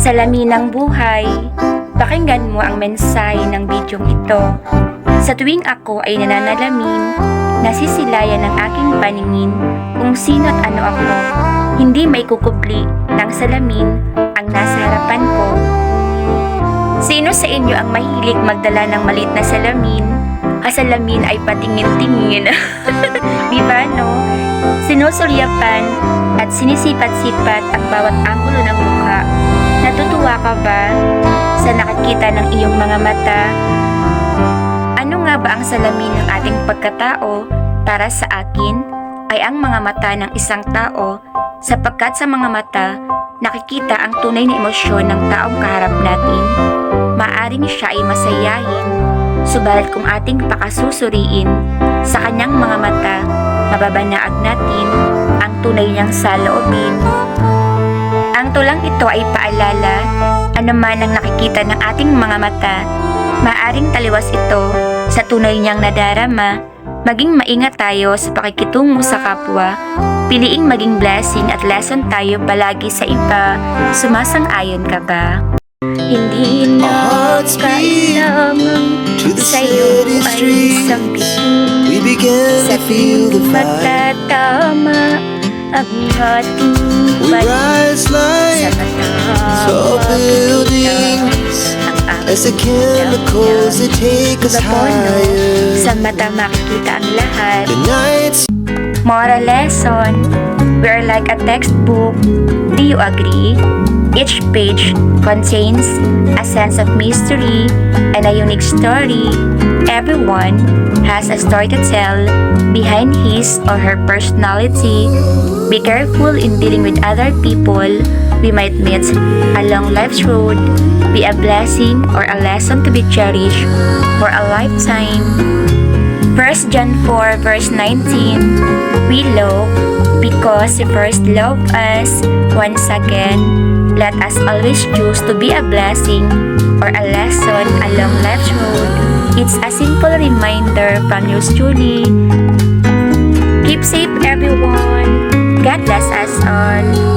Salamin ng buhay, pakinggan mo ang mensahe ng bidyong ito. Sa tuwing ako ay nananalamin, nasisilayan ng aking paningin kung sino at ano ako. Hindi may kukubli ng salamin ang nasa harapan ko. Sino sa inyo ang mahilig magdala ng maliit na salamin? Salamin ay patingin-tingin. Di ba, no? Sinusulyapan at sinisipat-sipat ang bawat anggulo ng mukha. Natutuwa ka ba sa nakikita ng iyong mga mata? Ano nga ba ang salamin ng ating pagkatao? Para sa akin ay ang mga mata ng isang tao, sapagkat sa mga mata nakikita ang tunay na emosyon ng taong kaharap natin. Maaring siya ay masayahin, subalit kung ating pakasusuriin sa kanyang mga mata, mababanaag natin ang tunay niyang saloobin. Ang tulang ito ay paalala, anuman ang nakikita ng ating mga mata, maaring taliwas ito sa tunay niyang nadarama. Maging maingat tayo sa pakikitungo sa kapwa, piliing maging blessing at lesson tayo palagi sa iba. Sumasang-ayon ka ba? Hindi na kailangan sa'yo ay sabihin, sa tuwing magtatama ang ating balik sa matawag as the chemicals that take us higher. Sa mata makikita ang lahat. The nights Moral lesson, we are like a textbook. Do you agree? Each page contains a sense of mystery and a unique story. Everyone has a story to tell behind his or her personality. Be careful in dealing with other people we might meet along life's road. Be a blessing or a lesson to be cherished for a lifetime. 1 John 4 verse 19. We love because He first loved us. Once again, let us always choose to be a blessing or a lesson along life's road. It's a simple reminder from yours truly. Keep safe, everyone. God bless us all.